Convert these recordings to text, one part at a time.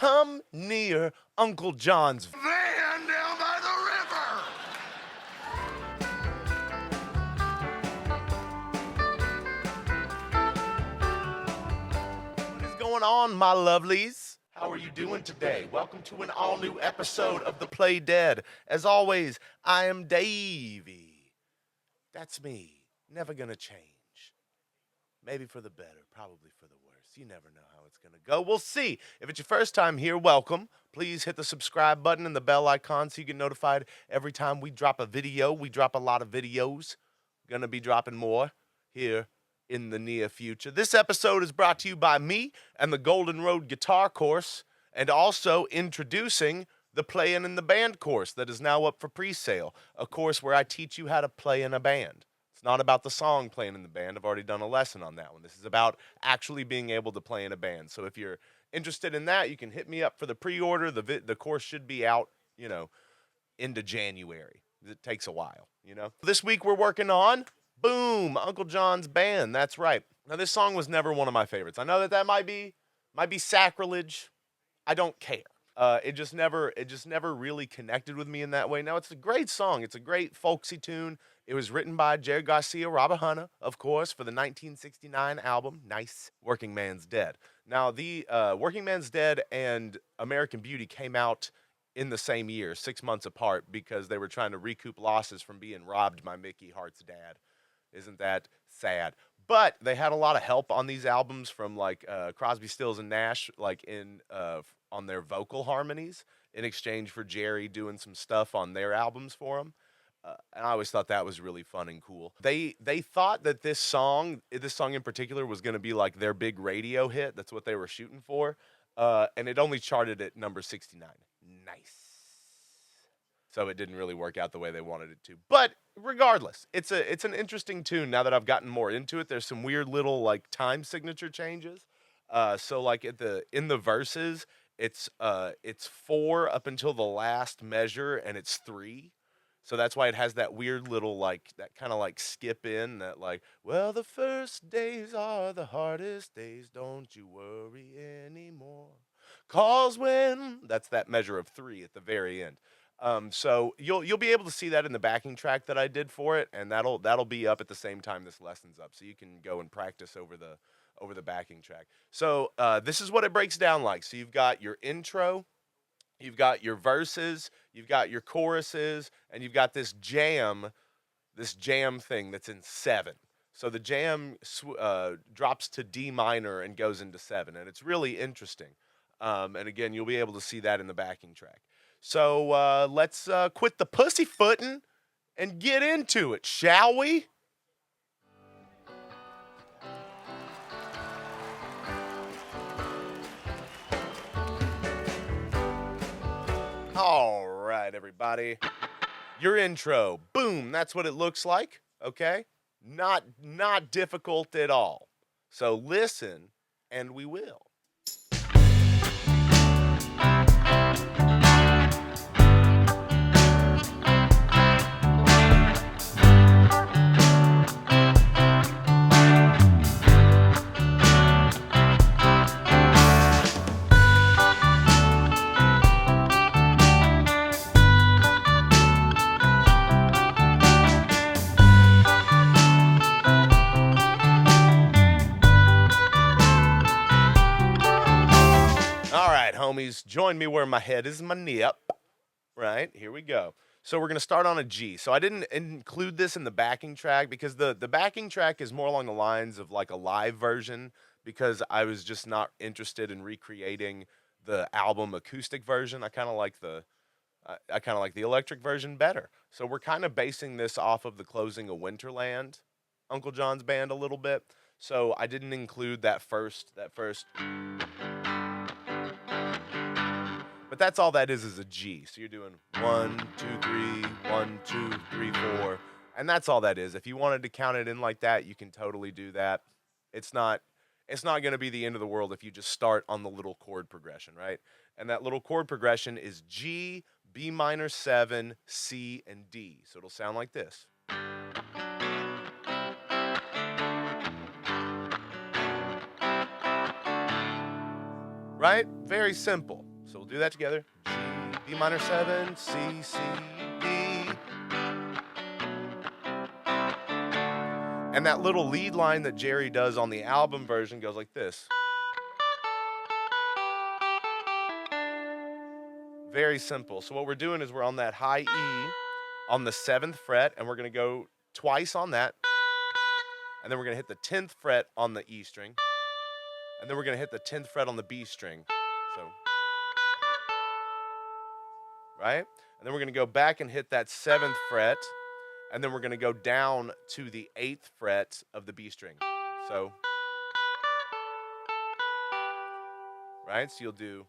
come near Uncle John's van down by the river. What is going on, my lovelies? How are you doing today? Welcome to an all-new episode of The Play Dead. As always, I am Davey. That's me. Never gonna change. Maybe for the better, probably for the worse. You never know how it's gonna go. We'll see. If it's your first time here, welcome. Please hit the subscribe button and the bell icon so you get notified every time we drop a video. We drop a lot of videos. Gonna be dropping more here in the near future. This episode is brought to you by me and the Golden Road Guitar Course, and also introducing the Playing in the Band course that is now up for pre-sale, a course where I teach you how to play in a band. It's not about the song playing in the band. I've already done a lesson on that one. This is about actually being able to play in a band. So if you're interested in that, you can hit me up for the pre-order. The course should be out, into January. It takes a while, This week we're working on Boom, Uncle John's Band. That's right. Now, this song was never one of my favorites. I know that might be sacrilege. I don't care. It just never really connected with me in that way. Now, it's a great song. It's a great folksy tune. It was written by Jerry Garcia Rabajana, of course, for the 1969 album, Nice, Working Man's Dead. Now, the Working Man's Dead and American Beauty came out in the same year, 6 months apart, because they were trying to recoup losses from being robbed by Mickey Hart's dad. Isn't that sad? But they had a lot of help on these albums from Crosby, Stills, and Nash, on their vocal harmonies in exchange for Jerry doing some stuff on their albums for them. And I always thought that was really fun and cool. They thought that this song in particular, was going to be like their big radio hit. That's what they were shooting for. And it only charted at number 69. Nice. So it didn't really work out the way they wanted it to. But regardless, it's an interesting tune now that I've gotten more into it. There's some weird little time signature changes. So in the verses, it's 4 up until the last measure, and it's 3. So that's why it has that weird little that kind of skip in that well, the first days are the hardest days, don't you worry anymore. 'Cause when that's that measure of 3 at the very end. So you'll be able to see that in the backing track that I did for it, and that'll be up at the same time this lesson's up, so you can go and practice over the backing track. So this is what it breaks down like. So you've got your intro, you've got your verses, you've got your choruses, and you've got this jam thing that's in 7. So the jam drops to D minor and goes into 7, and it's really interesting. And again, you'll be able to see that in the backing track. So let's quit the pussyfooting and get into it, shall we? All right, everybody. Your intro. Boom, that's what it looks like, okay? Not difficult at all. So listen, and we will. Homies, join me where my head is my nip. Right, here we go. So we're going to start on a G. So I didn't include this in the backing track because the backing track is more along the lines of a live version, because I was just not interested in recreating the album acoustic version. I kind of like the electric version better. So we're kind of basing this off of the closing of Winterland, Uncle John's Band, a little bit. So I didn't include that first. But that's all that is a G. So you're doing 1, 2, 3, 1, 2, 3, 4. And that's all that is. If you wanted to count it in like that, you can totally do that. It's not going to be the end of the world if you just start on the little chord progression, right? And that little chord progression is G, B minor 7, C, and D. So it'll sound like this. Right? Very simple. So we'll do that together. G, B minor 7, C, C, D. And that little lead line that Jerry does on the album version goes like this. Very simple. So what we're doing is we're on that high E on the 7th fret, and we're going to go twice on that. And then we're going to hit the 10th fret on the E string. And then we're going to hit the 10th fret on the B string. So, right? And then we're going to go back and hit that 7th fret. And then we're going to go down to the 8th fret of the B string. So, right? So you'll do.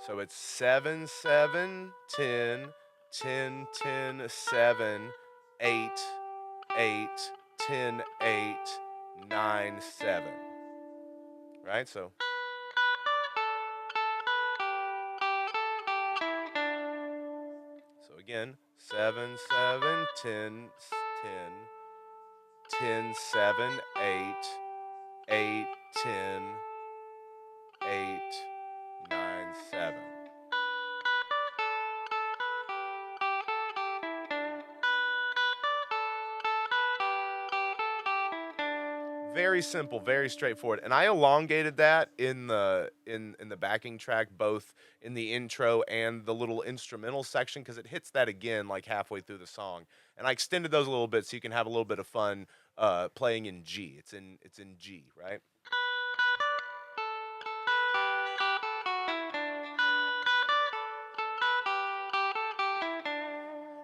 So it's 7, 7, 10, 10, 10, 7, 8, 8, 10, 8, 9, 7. Right? So. So again, 7, 7, 10, 10, 10, 7, 8, 8, 10, 8, 9, 7. Very simple, very straightforward. And I elongated that in the backing track, both in the intro and the little instrumental section, because it hits that again like halfway through the song. And I extended those a little bit so you can have a little bit of fun playing in G. It's in G, right?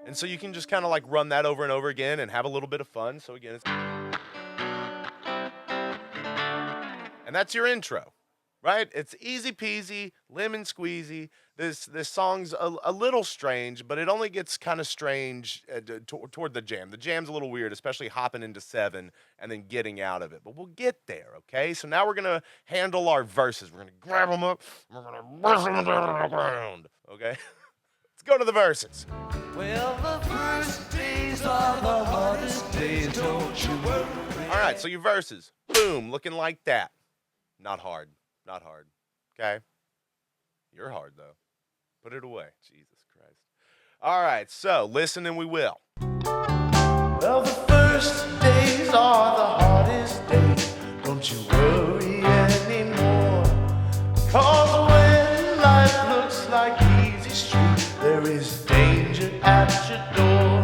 And so you can just kind of like run that over and over again and have a little bit of fun. So again, it's. And that's your intro, right? It's easy peasy, lemon squeezy. This song's a little strange, but it only gets kind of strange toward the jam. The jam's a little weird, especially hopping into 7 and then getting out of it. But we'll get there, okay? So now we're going to handle our verses. We're going to grab them up, and we're going to brush them down the ground, okay? Let's go to the verses. Well, the first days are the hardest days, don't you worry. All right, so your verses, boom, looking like that. Not hard, okay? You're hard, though. Put it away, Jesus Christ. All right, so listen and we will. Well, the first days are the hardest days, don't you worry anymore. 'Cause when life looks like easy street, there is danger at your door.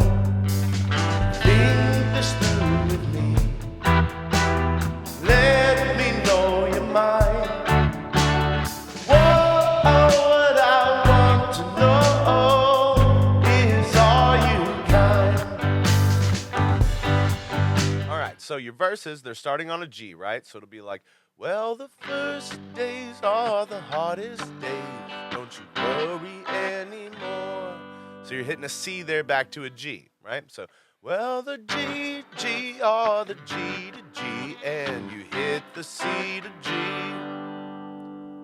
Think this through with me. Let me know your mind. What I want to know is, are you kind? All right, so your verses, they're starting on a G, right? So it'll be like, well, the first days are the hardest days, don't you worry anymore. So you're hitting a C there back to a G, right? So, well, the G, G are the G to G, and you hit the C to G.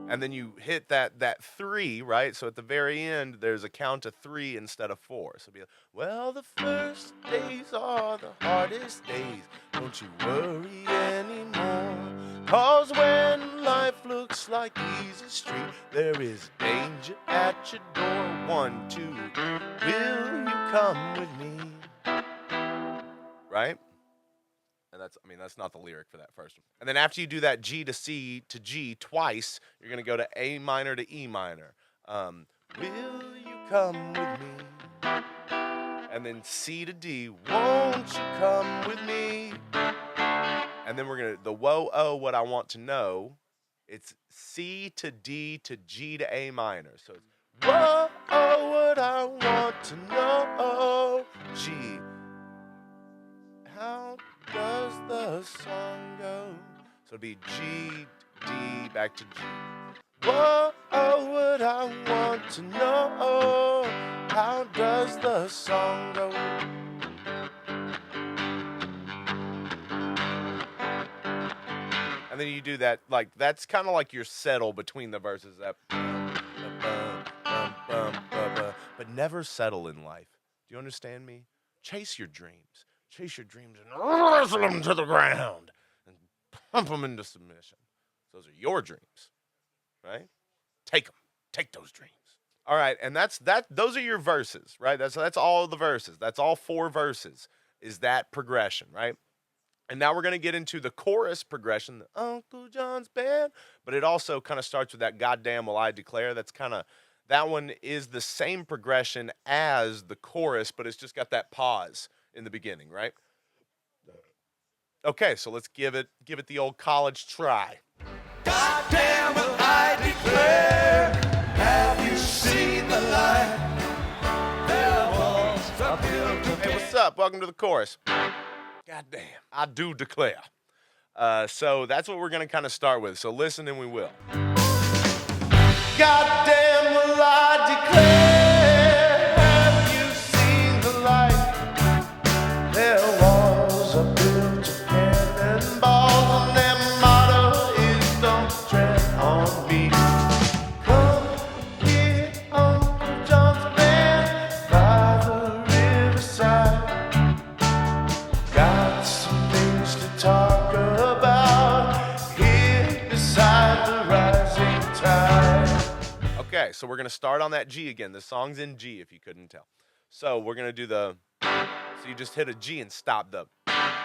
And then you hit that 3, right? So at the very end, there's a count of 3 instead of 4. So it'll be like, well, the first days are the hardest days, don't you worry anymore. 'Cause when life looks like easy street, there is danger at your door. 1, 2, will you come with me? Right? And that's not the lyric for that first one. And then after you do that G to C to G twice, you're going to go to A minor to E minor. Will you come with me? And then C to D, won't you come with me? And then we're going to, the whoa, oh, what I want to know, it's C to D to G to A minor. So it's whoa, oh, what I want to know, G. How does the song go? So it'd be G, D, back to G. Whoa, oh, what I want to know, how does the song go? And then you do that, like, that's kind of like your settle between the verses. That, but never settle in life. Do you understand me? Chase your dreams. Chase your dreams and wrestle them to the ground and pump them into submission. Those are your dreams, right? Take them. Take those dreams. All right, and that's that. Those are your verses, right? That's all the verses. That's all 4 verses. Is that progression, right? And now we're going to get into the chorus progression, the Uncle John's band, but it also kind of starts with that goddamn will I declare. That one is the same progression as the chorus, but it's just got that pause in the beginning, right? Okay, so let's give it the old college try. Goddamn will I declare, have you seen the light? There was a building. Hey, what's up? Welcome to the chorus. Goddamn, I do declare. So that's what we're going to kind of start with. So listen and we will. Goddamn will I declare, have you seen the light? There was a built of cannonballs, and their motto is don't tread on me. Come here, Uncle John's band, by the riverside. Got some things to talk about here beside the rising tide. Okay, so we're going to start on that G again. The song's in G, if you couldn't tell. So we're going to do so you just hit a G and stop the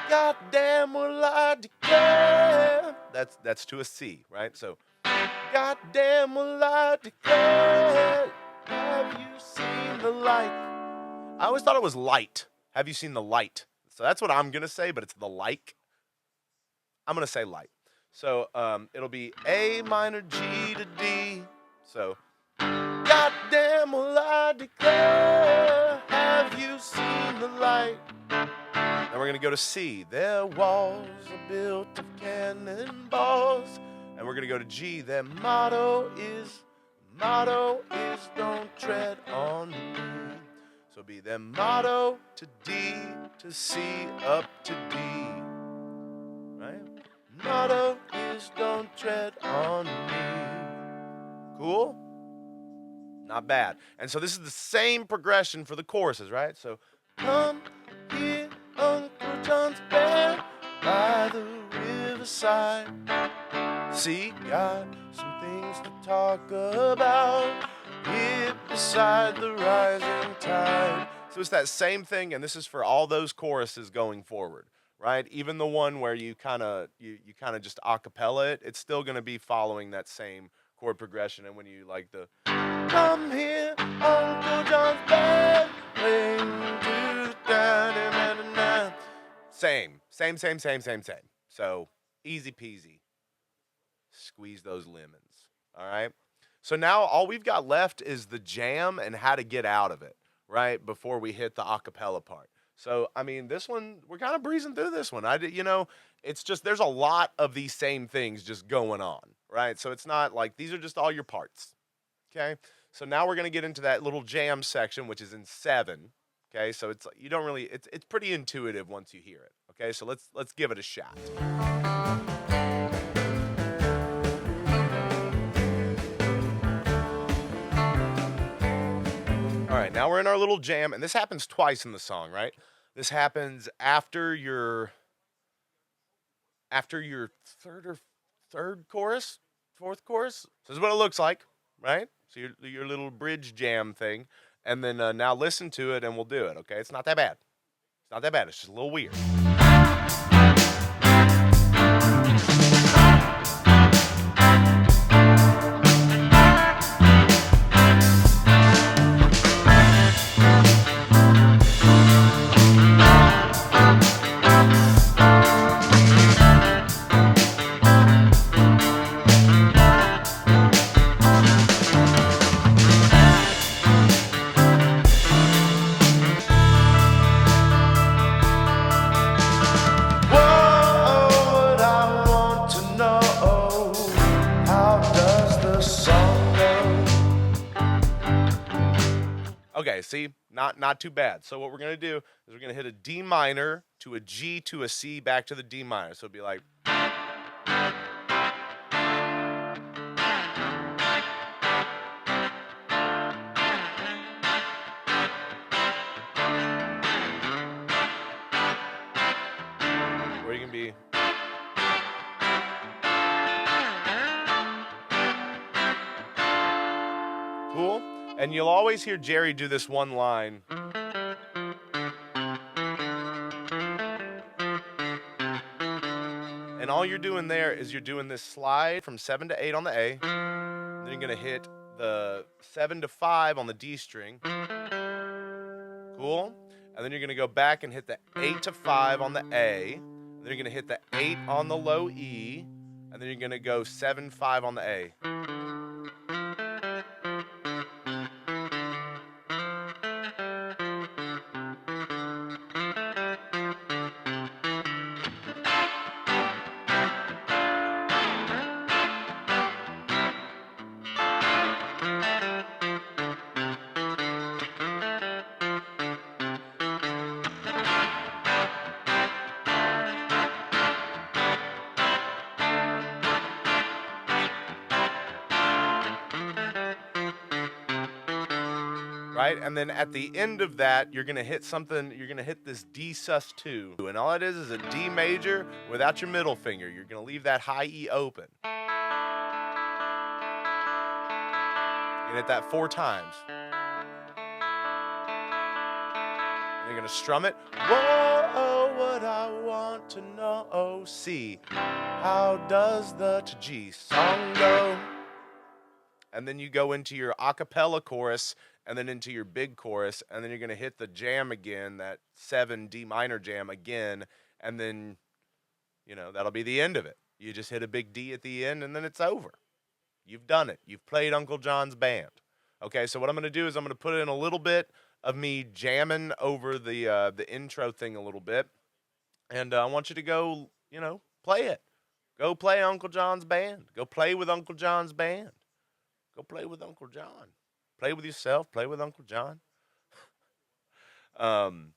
goddamn will I declare. That's to a C, right? So goddamn will I declare, have you seen the light? I always thought it was light. Have you seen the light? So that's what I'm going to say, but it's the like. I'm going to say light. So it'll be A minor G to D. So goddamn will I declare, have you seen the light? Then we're going to go to C. Their walls are built of cannonballs. And we're going to go to G. Their motto is don't tread on me. So it'll be their motto to D to C up to D. Right? Motto is don't tread on me. Cool? Not bad. And so this is the same progression for the choruses, right? So come here, Uncle John's band, by the riverside. See, got some things to talk about here beside the rising tide. So it's that same thing, and this is for all those choruses going forward, right? Even the one where you kind of just a cappella it, it's still going to be following that same chord progression. And when you like the come here, Uncle John's band, playing to the da-da-da-da-da. Same. So easy peasy. Squeeze those lemons. All right. So now all we've got left is the jam and how to get out of it, right? Before we hit the a cappella part. So, I mean, this one, we're kind of breezing through this one. It's just, there's a lot of these same things just going on, right? So it's not like, these are just all your parts, okay? So now we're going to get into that little jam section, which is in 7, okay? So it's, you don't really, it's pretty intuitive once you hear it, okay? So let's give it a shot. All right, now we're in our little jam, and this happens twice in the song, right? This happens after your third chorus, fourth chorus. So this is what it looks like, right? So your little bridge jam thing, and then now listen to it, and we'll do it. Okay, it's not that bad. It's not that bad. It's just a little weird. Okay, see, not too bad. So what we're gonna do is we're gonna hit a D minor to a G to a C back to the D minor. So it'd be like. Or you can be. Cool? And you'll always hear Jerry do this one line. And all you're doing there is you're doing this slide from 7 to 8 on the A. Then you're going to hit the 7 to 5 on the D string. Cool? And then you're going to go back and hit the 8 to 5 on the A. Then you're going to hit the 8 on the low E. And then you're going to go 7, 5 on the A. Right? And then at the end of that, you're going to hit something, you're going to hit this D sus2. And all it is a D major without your middle finger. You're going to leave that high E open. You're going to hit that 4 times. And you're going to strum it. Whoa, what I want to know, C. How does the to G song go? And then you go into your a cappella chorus and then into your big chorus, and then you're going to hit the jam again, that 7 D minor jam again, and then, you know, that'll be the end of it. You just hit a big D at the end, and then it's over. You've done it. You've played Uncle John's band. Okay, so what I'm going to do is I'm going to put in a little bit of me jamming over the intro thing a little bit, and I want you to go, you know, play it. Go play Uncle John's band. Go play with Uncle John's band. Go play with Uncle John. Play with yourself. Play with Uncle John. And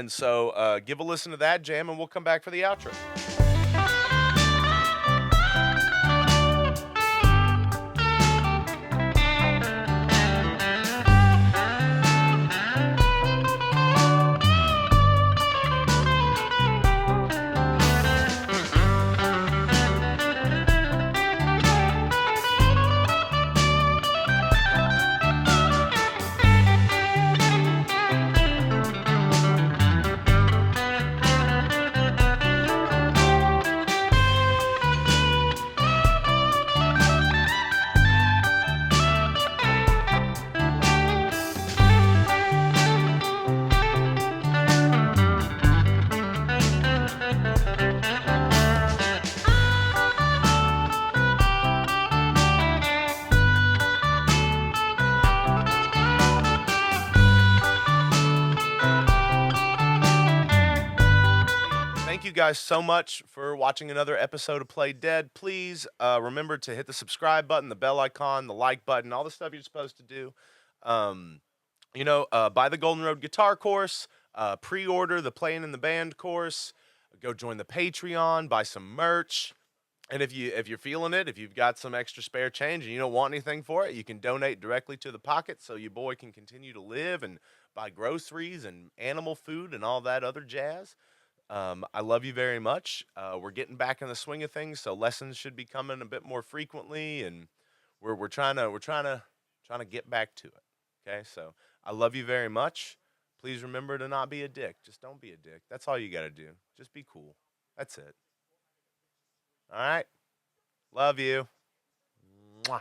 so give a listen to that jam, and we'll come back for the outro. Thank you guys so much for watching another episode of Play Dead. Please remember to hit the subscribe button, the bell icon, the like button, all the stuff you're supposed to do. Buy the Golden Road guitar course, pre-order the Playing in the Band course, go join the Patreon, buy some merch. And if you're feeling it, if you've got some extra spare change and you don't want anything for it, you can donate directly to the pocket so your boy can continue to live and buy groceries and animal food and all that other jazz. I love you very much. We're getting back in the swing of things, so lessons should be coming a bit more frequently, and we're trying to get back to it. Okay, so I love you very much. Please remember to not be a dick. Just don't be a dick. That's all you got to do. Just be cool. That's it. All right. Love you. Mwah.